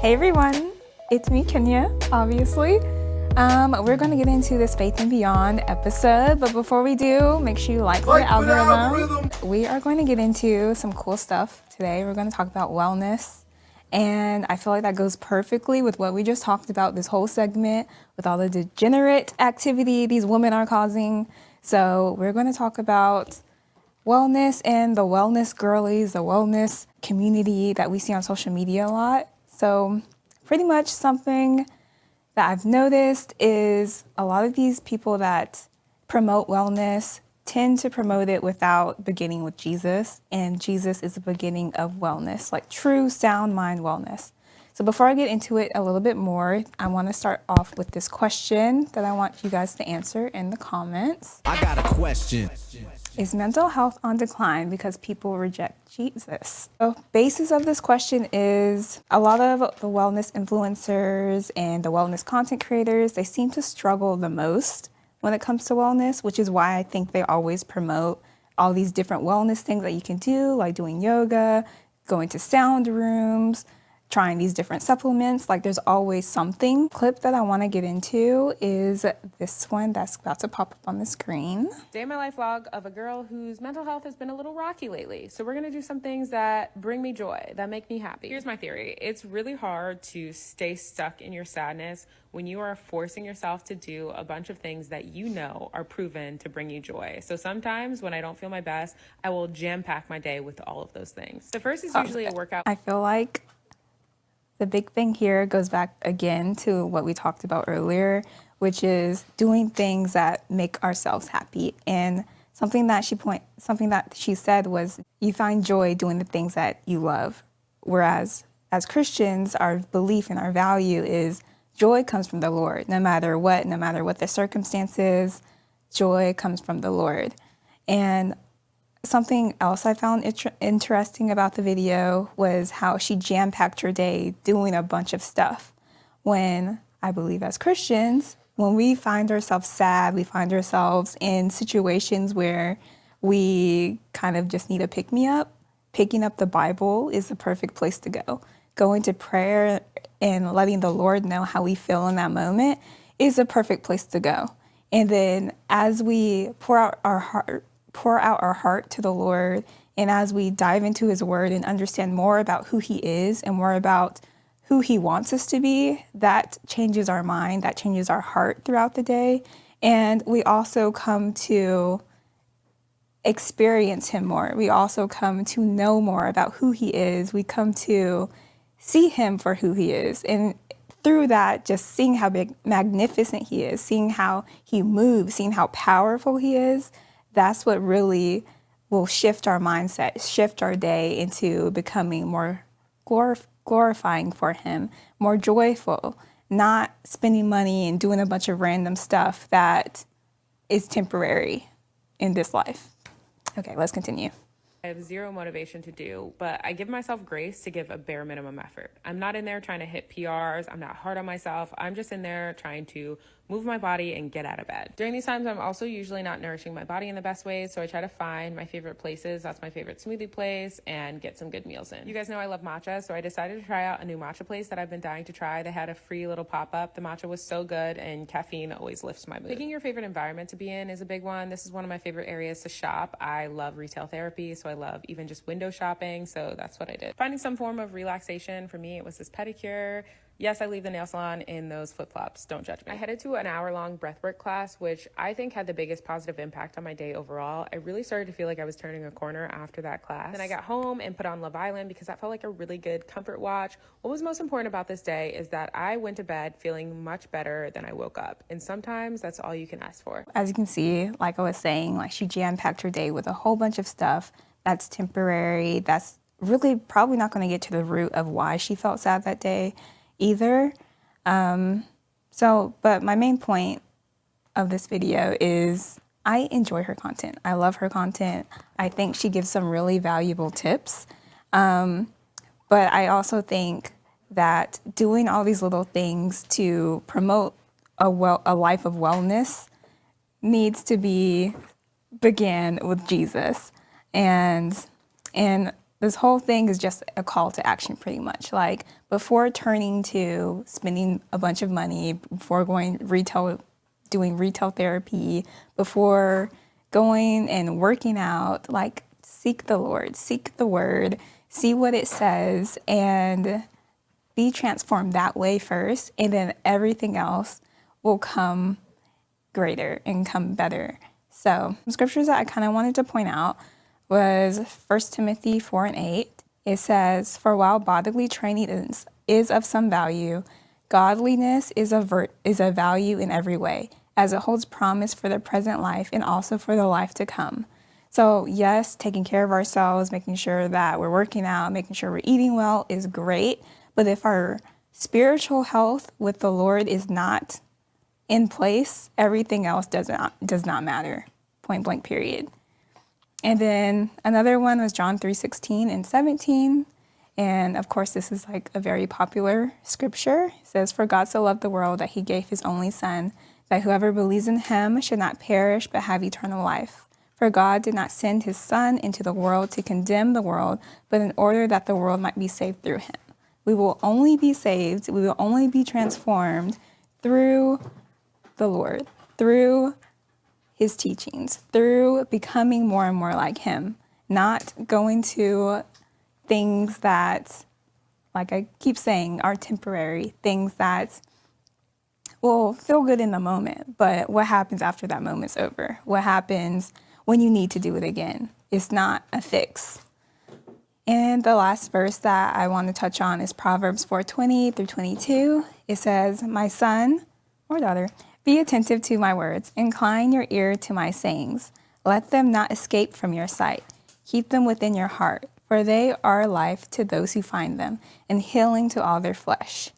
Hey everyone, it's me, Kenya, obviously. We're going to get into this Faith and Beyond episode, but before we do, make sure you like the algorithm. We are going to get into some cool stuff today. We're going to talk about wellness, and I feel like that goes perfectly with what we just talked about this whole segment, with all the degenerate activity these women are causing. So we're going to talk about wellness and the wellness girlies, the wellness community that we see on social media a lot. So pretty much something that I've noticed is a lot of these people that promote wellness tend to promote it without beginning with Jesus, and Jesus is the beginning of wellness, like true sound mind wellness. So before I get into it a little bit more, I want to start off with this question that I want you guys to answer in the comments. I got a question. Is mental health on decline because people reject Jesus? The basis of this question is a lot of the wellness influencers and the wellness content creators, they seem to struggle the most when it comes to wellness, which is why I think they always promote all these different wellness things that you can do, like doing yoga, going to sound rooms, trying these different supplements. Like there's always something. Clip that I want to get into is this one that's about to pop up on the screen. Day in my life vlog of a girl whose mental health has been a little rocky lately. So we're gonna do some things that bring me joy, that make me happy. Here's my theory. It's really hard to stay stuck in your sadness when you are forcing yourself to do a bunch of things that you know are proven to bring you joy. So sometimes when I don't feel my best, I will jam pack my day with all of those things. The first is usually a workout. I feel like the big thing here goes back again to what we talked about earlier, which is doing things that make ourselves happy. And something that she said was, you find joy doing the things that you love. Whereas as Christians, our belief and our value is joy comes from the Lord. No matter what the circumstances, joy comes from the Lord. And something else I found interesting about the video was how she jam-packed her day doing a bunch of stuff. When I believe as Christians, when we find ourselves sad, we find ourselves in situations where we kind of just need a pick-me-up, picking up the Bible is the perfect place to go. Going to prayer and letting the Lord know how we feel in that moment is a perfect place to go. And then as we pour out our heart to the Lord, and as we dive into his word and understand more about who he is and more about who he wants us to be, that changes our mind, that changes our heart throughout the day. And we also come to experience him more. We also come to know more about who he is. We come to see him for who he is. And through that, just seeing how magnificent he is, seeing how he moves, seeing how powerful he is, that's what really will shift our mindset, shift our day into becoming more glorifying for him, more joyful, not spending money and doing a bunch of random stuff that is temporary in this life. Okay, let's continue. I have zero motivation to do, but I give myself grace to give a bare minimum effort. I'm not in there trying to hit PRs. I'm not hard on myself. I'm just in there trying to move my body and get out of bed. During these times, I'm also usually not nourishing my body in the best ways, so I try to find my favorite places. That's my favorite smoothie place, and get some good meals in. You guys know I love matcha, so I decided to try out a new matcha place that I've been dying to try. They had a free little pop-up. The matcha was so good, and caffeine always lifts my mood. Picking your favorite environment to be in is a big one. This is one of my favorite areas to shop. I love retail therapy, so I love even just window shopping, so that's what I did. Finding some form of relaxation, for me, it was this pedicure. Yes, I leave the nail salon in those flip-flops. Don't judge me. I headed to an hour-long breathwork class, which I think had the biggest positive impact on my day overall. I really started to feel like I was turning a corner after that class. Then I got home and put on Love Island because that felt like a really good comfort watch. What was most important about this day is that I went to bed feeling much better than I woke up. And sometimes that's all you can ask for. As you can see, like I was saying, like she jam-packed her day with a whole bunch of stuff that's temporary, that's really probably not going to get to the root of why she felt sad that day either. But my main point of this video is I enjoy her content. I love her content. I think she gives some really valuable tips. But I also think that doing all these little things to promote a life of wellness needs to begin with Jesus. And this whole thing is just a call to action pretty much. Like before turning to spending a bunch of money, before doing retail therapy, before going and working out, like seek the Lord, seek the word, see what it says, and be transformed that way first. And then everything else will come greater and come better. So some scriptures that I kind of wanted to point out was 1 Timothy 4:8. It says, "For while bodily training is of some value, godliness is a value in every way, as it holds promise for the present life and also for the life to come." So yes, taking care of ourselves, making sure that we're working out, making sure we're eating well is great. But if our spiritual health with the Lord is not in place, everything else does not matter. Point blank, period. And then another one was John 3:16 and 17. And of course, this is like a very popular scripture. It says, "For God so loved the world that he gave his only son, that whoever believes in him should not perish but have eternal life. For God did not send his son into the world to condemn the world, but in order that the world might be saved through him." We will only be saved, we will only be transformed through the Lord, through his teachings, through becoming more and more like him, not going to things that, like I keep saying, are temporary, things that will feel good in the moment, but what happens after that moment's over? What happens when you need to do it again? It's not a fix. And the last verse that I want to touch on is Proverbs 4:20 through 22. It says, "My son or daughter, be attentive to my words. Incline your ear to my sayings. Let them not escape from your sight. Keep them within your heart, for they are life to those who find them, and healing to all their flesh."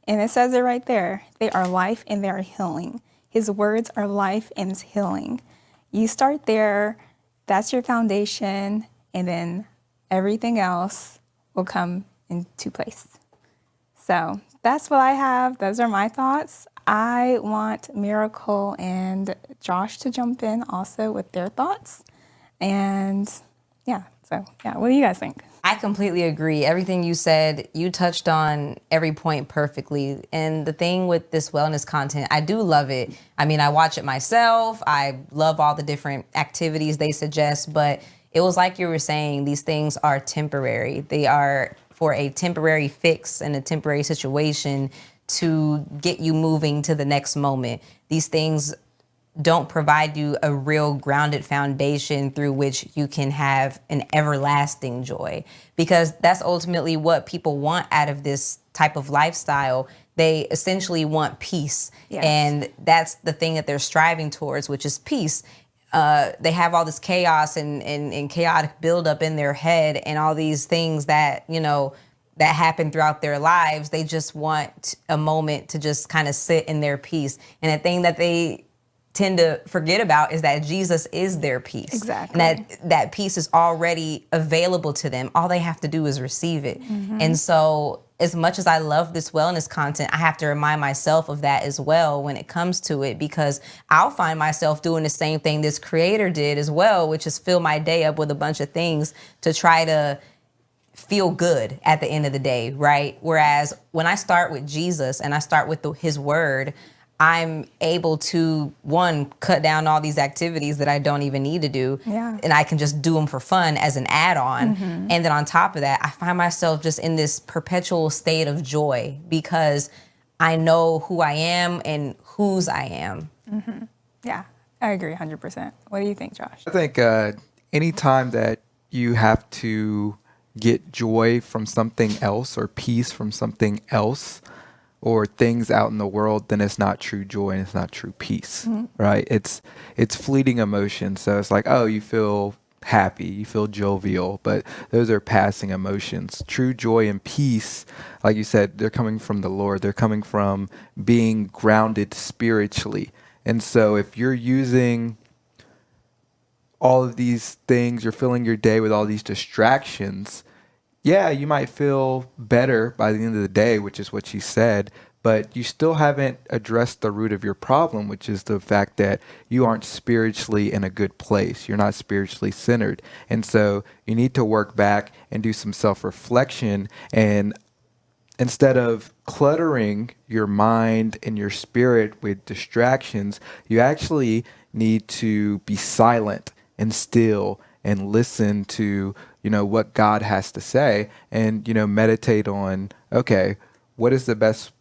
And it says it right there. They are life and they are healing. His words are life and it's healing. You start there, that's your foundation, and then everything else will come into place. So that's what I have. Those are my thoughts. I want Miracle and Josh to jump in also with their thoughts. And what do you guys think? I completely agree. Everything you said, you touched on every point perfectly. And the thing with this wellness content, I do love it. I mean, I watch it myself. I love all the different activities they suggest, but it was like you were saying, these things are temporary. They are for a temporary fix and a temporary situation to get you moving to the next moment. These things don't provide you a real grounded foundation through which you can have an everlasting joy, because that's ultimately what people want out of this type of lifestyle. They essentially want peace. Yes. And that's the thing that they're striving towards, which is peace. They have all this chaos and chaotic buildup in their head and all these things that, that happen throughout their lives. They just want a moment to just kind of sit in their peace. And the thing that they tend to forget about is that Jesus is their peace. Exactly. And that peace is already available to them. All they have to do is receive it. Mm-hmm. And so as much as I love this wellness content, I have to remind myself of that as well when it comes to it, because I'll find myself doing the same thing this creator did as well, which is fill my day up with a bunch of things to try to feel good at the end of the day, right? Whereas when I start with Jesus and I start with his word, I'm able to, one, cut down all these activities that I don't even need to do. Yeah. And I can just do them for fun as an add-on. Mm-hmm. And then on top of that, I find myself just in this perpetual state of joy because I know who I am and whose I am. Mm-hmm. Yeah, I agree 100%. What do you think, Josh? I think anytime that you have to get joy from something else or peace from something else, or things out in the world, then it's not true joy and it's not true peace, right? It's fleeting emotion. So it's like, oh, you feel happy, you feel jovial, but those are passing emotions. True joy and peace, like you said, they're coming from the Lord. They're coming from being grounded spiritually. And so if you're using all of these things, you're filling your day with all these distractions, yeah, you might feel better by the end of the day, which is what she said, but you still haven't addressed the root of your problem, which is the fact that you aren't spiritually in a good place. You're not spiritually centered. And so you need to work back and do some self reflection. And instead of cluttering your mind and your spirit with distractions, you actually need to be silent and still and listen to, what God has to say and, meditate on, okay, what is the best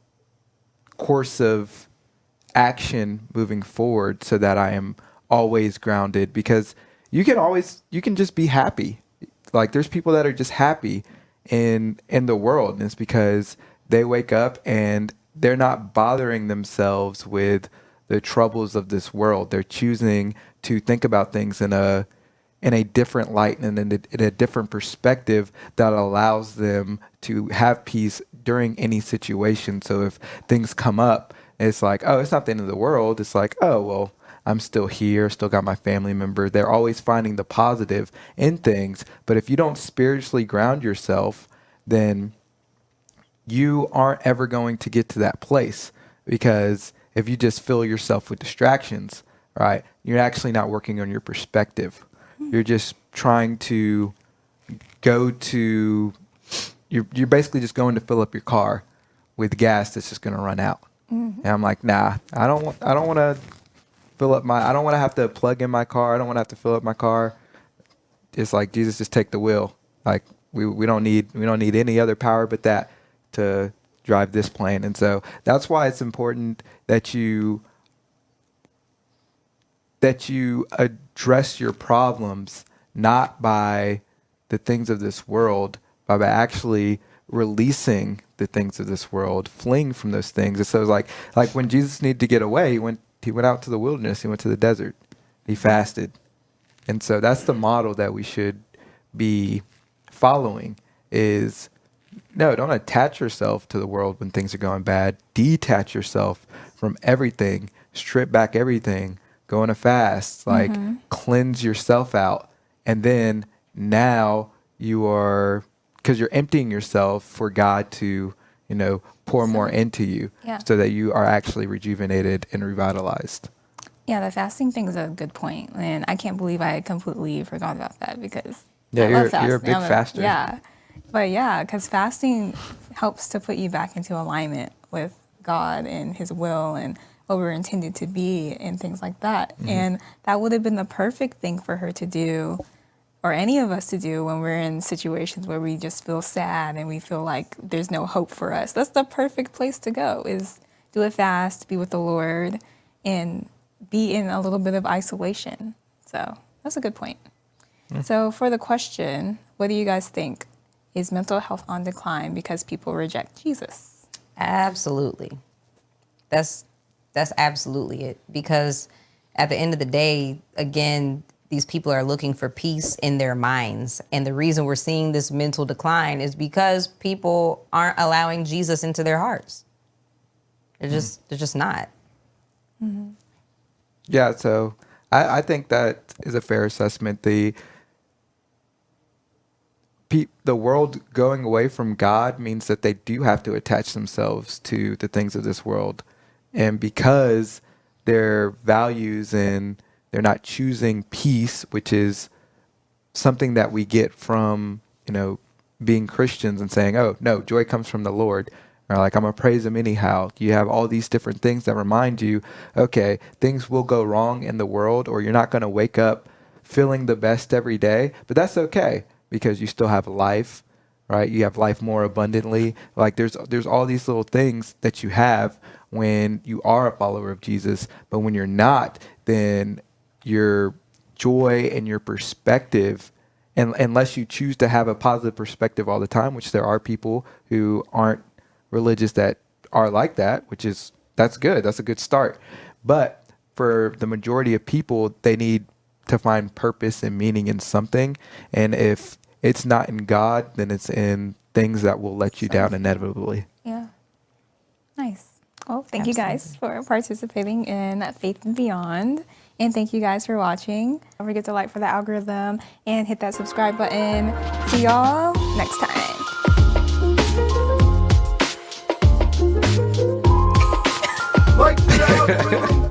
course of action moving forward so that I am always grounded, because you can just be happy. Like there's people that are just happy in the world, and it's because they wake up and they're not bothering themselves with the troubles of this world. They're choosing to think about things in a different light and in a different perspective that allows them to have peace during any situation. So if things come up, it's like, oh, it's not the end of the world. It's like, oh, well, I'm still here, still got my family member. They're always finding the positive in things. But if you don't spiritually ground yourself, then you aren't ever going to get to that place, because if you just fill yourself with distractions, right, you're actually not working on your perspective. You're just trying to go to, you're basically just going to fill up your car with gas that's just going to run out. And I'm like, nah, I don't want to I don't want to have to plug in my car. I don't want to have to fill up my car. It's like, Jesus, just take the wheel. Like we don't need any other power but that to drive this plane. And so that's why it's important that you address your problems not by the things of this world, but by actually releasing the things of this world, fleeing from those things. And so it's like when Jesus needed to get away, he went out to the wilderness, he went to the desert, he fasted. And so that's the model that we should be following is, no, don't attach yourself to the world when things are going bad. Detach yourself from everything, strip back everything, go on a fast, like cleanse yourself out. And then now because you're emptying yourself for God to, pour more into you, Yeah. so that you are actually rejuvenated and revitalized. Yeah, the fasting thing is a good point, and I can't believe I completely forgot about that because Yeah, I love fasting. you're a big faster. Yeah, but yeah, because fasting helps to put you back into alignment with God and His will and what we're intended to be and things like that. And that would have been the perfect thing for her to do, or any of us to do, when we're in situations where we just feel sad and we feel like there's no hope for us. That's the perfect place to go, is do a fast, be with the Lord, and be in a little bit of isolation. So that's a good point. So for the question, what do you guys think? Is mental health on decline because people reject Jesus? Absolutely. That's absolutely it. Because at the end of the day, again, these people are looking for peace in their minds. And the reason we're seeing this mental decline is because people aren't allowing Jesus into their hearts. They're just not. Yeah, so I think that is a fair assessment. The world going away from God means that they do have to attach themselves to the things of this world. And because their values and they're not choosing peace, which is something that we get from, being Christians and saying, oh, no, joy comes from the Lord. Or like, I'm going to praise him anyhow. You have all these different things that remind you, okay, things will go wrong in the world, or you're not going to wake up feeling the best every day, but that's okay because you still have life, right? You have life more abundantly. Like there's all these little things that you have when you are a follower of Jesus, but when you're not, then your joy and your perspective, and unless you choose to have a positive perspective all the time, which there are people who aren't religious that are like that, that's good. That's a good start. But for the majority of people, they need to find purpose and meaning in something. And if it's not in God, then it's in things that will let you down inevitably. Yeah. Nice. Well, thank you guys for participating in Faith and Beyond. And thank you guys for watching. Don't forget to like for the algorithm and hit that subscribe button. See y'all next time.